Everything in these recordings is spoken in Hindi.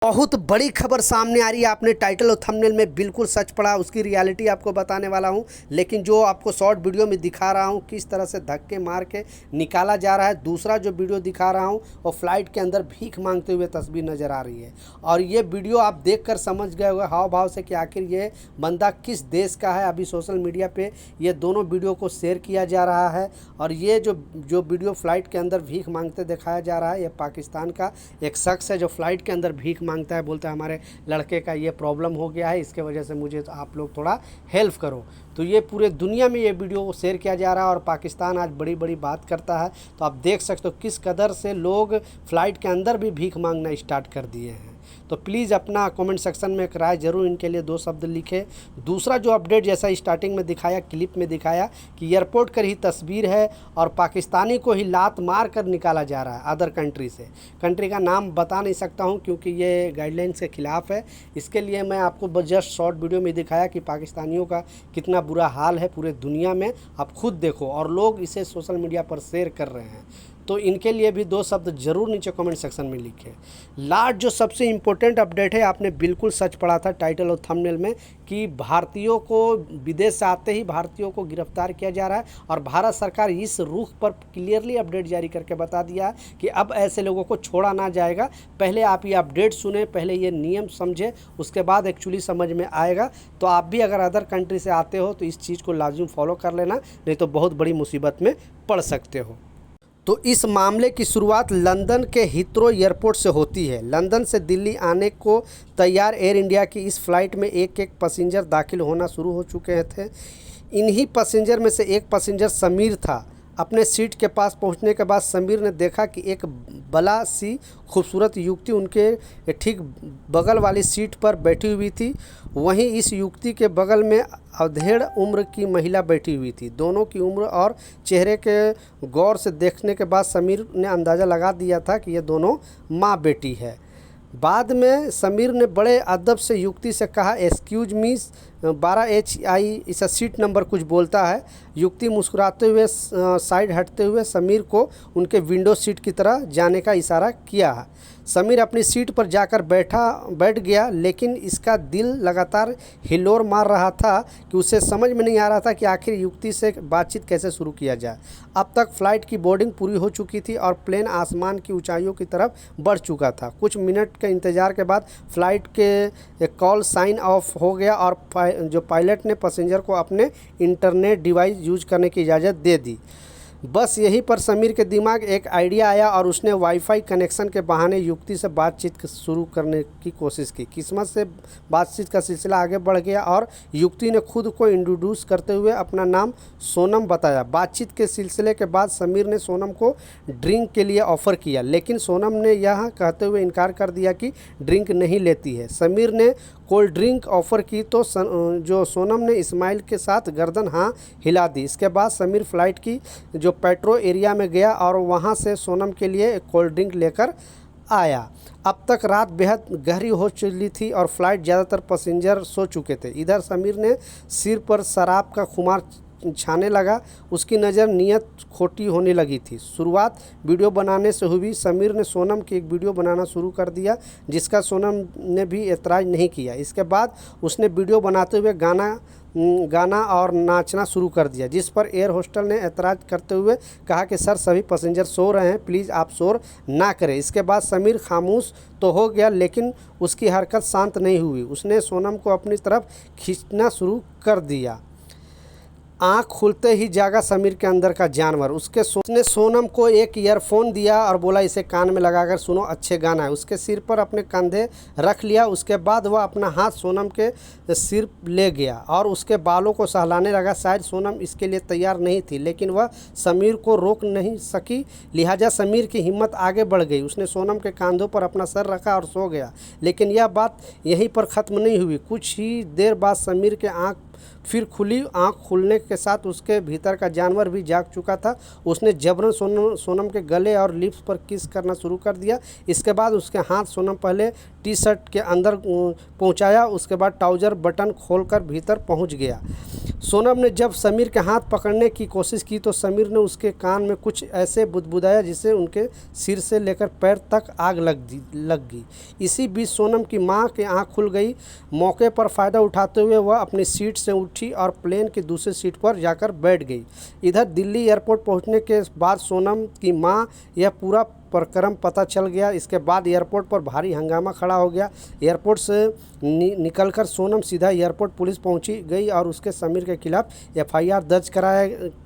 बहुत बड़ी खबर सामने आ रही है। आपने टाइटल और थंबनेल में बिल्कुल सच पढ़ा, उसकी रियलिटी आपको बताने वाला हूं। लेकिन जो आपको शॉर्ट वीडियो में दिखा रहा हूं किस तरह से धक्के मार के निकाला जा रहा है, दूसरा जो वीडियो दिखा रहा हूं वो फ्लाइट के अंदर भीख मांगते हुए तस्वीर नज़र आ रही है। और ये वीडियो आप देखकर समझ गए होंगे हाव भाव से कि आखिर ये बंदा किस देश का है। अभी सोशल मीडिया पर ये दोनों वीडियो को शेयर किया जा रहा है। और ये जो वीडियो फ्लाइट के अंदर भीख मांगते दिखाया जा रहा है, ये पाकिस्तान का एक शख्स है जो फ्लाइट के अंदर भीख मांगता है। बोलता है हमारे लड़के का ये प्रॉब्लम हो गया है, इसके वजह से मुझे तो आप लोग थोड़ा हेल्प करो। तो ये पूरे दुनिया में ये वीडियो शेयर किया जा रहा है और पाकिस्तान आज बड़ी बड़ी बात करता है। तो आप देख सकते हो किस कदर से लोग फ्लाइट के अंदर भी भीख मांगना स्टार्ट कर दिए हैं। तो प्लीज़ अपना कमेंट सेक्शन में एक राय ज़रूर इनके लिए 2 शब्द लिखे। दूसरा जो अपडेट जैसा स्टार्टिंग में दिखाया, क्लिप में दिखाया कि एयरपोर्ट कर ही तस्वीर है और पाकिस्तानी को ही लात मार कर निकाला जा रहा है अदर कंट्री से। कंट्री का नाम बता नहीं सकता हूं क्योंकि ये गाइडलाइंस के ख़िलाफ़ है। इसके लिए मैं आपको जस्ट शॉर्ट वीडियो में दिखाया कि पाकिस्तानियों का कितना बुरा हाल है पूरे दुनिया में। आप खुद देखो और लोग इसे सोशल मीडिया पर शेयर कर रहे हैं। तो इनके लिए भी 2 शब्द ज़रूर नीचे कमेंट सेक्शन में लिखें। लास्ट जो सबसे इम्पोर्टेंट अपडेट है, आपने बिल्कुल सच पढ़ा था टाइटल और थंबनेल में कि भारतीयों को विदेश से आते ही भारतीयों को गिरफ्तार किया जा रहा है। और भारत सरकार इस रुख पर क्लियरली अपडेट जारी करके बता दिया कि अब ऐसे लोगों को छोड़ा ना जाएगा। पहले आप ये अपडेट सुने, पहले ये नियम समझे, उसके बाद एक्चुअली समझ में आएगा। तो आप भी अगर अदर कंट्री से आते हो तो इस चीज़ को लाजिम फॉलो कर लेना, नहीं तो बहुत बड़ी मुसीबत में पड़ सकते हो। तो इस मामले की शुरुआत लंदन के हीथ्रो एयरपोर्ट से होती है। लंदन से दिल्ली आने को तैयार एयर इंडिया की इस फ्लाइट में एक पैसेंजर दाखिल होना शुरू हो चुके थे। इन्हीं पैसेंजर में से एक पैसेंजर समीर था। अपने सीट के पास पहुंचने के बाद समीर ने देखा कि एक बला सी खूबसूरत युवती उनके ठीक बगल वाली सीट पर बैठी हुई थी। वहीं इस युवती के बगल में अधेड़ उम्र की महिला बैठी हुई थी। दोनों की उम्र और चेहरे के गौर से देखने के बाद समीर ने अंदाज़ा लगा दिया था कि ये दोनों माँ बेटी है। बाद में समीर ने बड़े अदब से युवती से कहा, एक्सक्यूज मी 12HI इस सीट नंबर कुछ बोलता है। युवती मुस्कुराते हुए साइड हटते हुए समीर को उनके विंडो सीट की तरह जाने का इशारा किया। समीर अपनी सीट पर जाकर बैठ गया, लेकिन इसका दिल लगातार हिलोर मार रहा था कि उसे समझ में नहीं आ रहा था कि आखिर युवती से बातचीत कैसे शुरू किया जाए। अब तक फ्लाइट की बोर्डिंग पूरी हो चुकी थी और प्लेन आसमान की ऊंचाइयों की तरफ बढ़ चुका था। कुछ मिनट के इंतज़ार के बाद फ्लाइट के कॉल साइन ऑफ हो गया और जो पायलट ने पैसेंजर को अपने इंटरनेट डिवाइस यूज करने की इजाज़त दे दी। बस यहीं पर समीर के दिमाग एक आइडिया आया और उसने वाईफाई कनेक्शन के बहाने युवती से बातचीत शुरू करने की कोशिश की। किस्मत से बातचीत का सिलसिला आगे बढ़ गया और युवती ने खुद को इंट्रोड्यूस करते हुए अपना नाम सोनम बताया। बातचीत के सिलसिले के बाद समीर ने सोनम को ड्रिंक के लिए ऑफ़र किया, लेकिन सोनम ने यह कहते हुए इनकार कर दिया कि ड्रिंक नहीं लेती है। समीर ने कोल्ड ड्रिंक ऑफ़र की तो जो सोनम ने इस्माइल के साथ गर्दन हाँ हिला दी। इसके बाद समीर फ्लाइट की जो पेट्रो एरिया में गया और वहां से सोनम के लिए एक कोल्ड ड्रिंक लेकर आया। अब तक रात बेहद गहरी हो चुकी थी और फ्लाइट ज़्यादातर पैसेंजर सो चुके थे। इधर समीर ने सिर पर शराब का खुमार छाने लगा। उसकी नज़र नियत खोटी होने लगी थी। शुरुआत वीडियो बनाने से हुई। समीर ने सोनम की एक वीडियो बनाना शुरू कर दिया जिसका सोनम ने भी एतराज़ नहीं किया। इसके बाद उसने वीडियो बनाते हुए गाना और नाचना शुरू कर दिया, जिस पर एयर होस्टल ने एतराज़ करते हुए कहा कि सर सभी पैसेंजर सो रहे हैं, प्लीज़ आप शोर ना करें। इसके बाद समीर खामोश तो हो गया, लेकिन उसकी हरकत शांत नहीं हुई। उसने सोनम को अपनी तरफ खींचना शुरू कर दिया। आँख खुलते ही जागा समीर के अंदर का जानवर। उसने सोनम को एक ईयरफोन दिया और बोला इसे कान में लगाकर सुनो, अच्छे गाना है। उसके सिर पर अपने कंधे रख लिया। उसके बाद वह अपना हाथ सोनम के सिर ले गया और उसके बालों को सहलाने लगा। शायद सोनम इसके लिए तैयार नहीं थी, लेकिन वह समीर को रोक नहीं सकी, लिहाजा समीर की हिम्मत आगे बढ़ गई। उसने सोनम के कंधों पर अपना सर रखा और सो गया। लेकिन यह बात यहीं पर ख़त्म नहीं हुई। कुछ ही देर बाद समीर के आँख फिर खुली। आँख खुलने के साथ उसके भीतर का जानवर भी जाग चुका था। उसने जबरन सोनम के गले और लिप्स पर किस करना शुरू कर दिया। इसके बाद उसके हाथ सोनम पहले टी शर्ट के अंदर पहुंचाया, उसके बाद ट्राउज़र बटन खोलकर भीतर पहुंच गया। सोनम ने जब समीर के हाथ पकड़ने की कोशिश की तो समीर ने उसके कान में कुछ ऐसे बुदबुदाया जिससे उनके सिर से लेकर पैर तक आग लग गई। इसी बीच सोनम की मां की आंख खुल गई। मौके पर फ़ायदा उठाते हुए वह अपनी सीट से उठी और प्लेन की दूसरी सीट पर जाकर बैठ गई। इधर दिल्ली एयरपोर्ट पहुंचने के बाद सोनम की मां यह पूरा प्रकरण पता चल गया। इसके बाद एयरपोर्ट पर भारी हंगामा खड़ा हो गया। एयरपोर्ट से निकलकर सोनम सीधा एयरपोर्ट पुलिस पहुंची गई और उसके समीर के खिलाफ एफआईआर दर्ज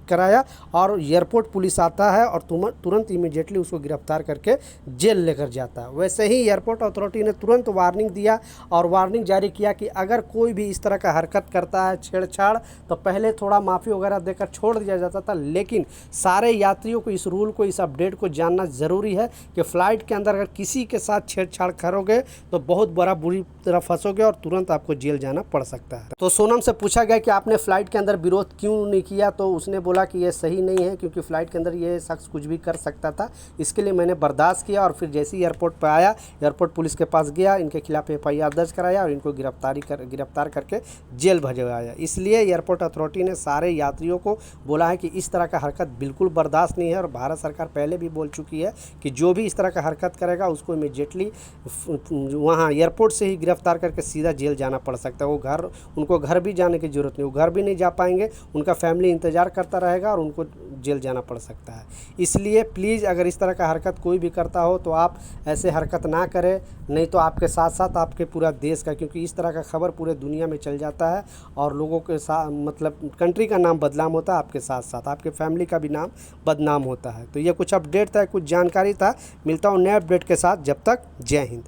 कराया और एयरपोर्ट पुलिस आता है और तुरंत इमीडिएटली उसको गिरफ्तार करके जेल लेकर जाता है। वैसे ही एयरपोर्ट अथॉरिटी ने तुरंत वार्निंग दिया और वार्निंग जारी किया कि अगर कोई भी इस तरह का हरकत करता है, छेड़छाड़, तो पहले थोड़ा माफ़ी वगैरह देकर छोड़ दिया जाता था, लेकिन सारे यात्रियों को इस रूल को, इस अपडेट को जानना ज़रूरी है कि फ़्लाइट के अंदर अगर किसी के साथ छेड़छाड़ करोगे तो बहुत बुरी तरह फंसोगे और तुरंत आपको जेल जाना पड़ सकता है। तो सोनम से पूछा गया कि आपने फ़्लाइट के अंदर विरोध क्यों नहीं किया, तो उसने बोला कि ये सही नहीं है क्योंकि फ़्लाइट के अंदर ये शख्स कुछ भी कर सकता था, इसके लिए मैंने बर्दाश्त किया। और फिर जैसे ही एयरपोर्ट पर आया, एयरपोर्ट पुलिस के पास गया, इनके खिलाफ एफआईआर दर्ज कराया और इनको गिरफ्तार करके जेल भिजवाया। इसलिए एयरपोर्ट अथॉरिटी ने सारे यात्रियों को बोला है कि इस तरह का हरकत बिल्कुल बर्दाश्त नहीं है और भारत सरकार पहले भी बोल चुकी है कि जो भी इस तरह का हरकत करेगा उसको इमीडिएटली वहाँ एयरपोर्ट से ही गिरफ्तार करके सीधा जेल जाना पड़ सकता है। उनको घर भी जाने की ज़रूरत नहीं, वो घर भी नहीं जा पाएंगे, उनका फैमिली इंतज़ार करता रहेगा और उनको जेल जाना पड़ सकता है। इसलिए प्लीज़ अगर इस तरह का हरकत कोई भी करता हो तो आप ऐसे हरकत ना करें, नहीं तो आपके साथ साथ आपके पूरा देश का, क्योंकि इस तरह का खबर पूरे दुनिया में चल जाता है और लोगों के साथ मतलब कंट्री का नाम बदनाम होता है, आपके साथ साथ आपके फैमिली का भी नाम बदनाम होता है। तो ये कुछ अपडेट था, कुछ जानकारी था। मिलता हूँ नए अपडेट के साथ, जब तक जय हिंद।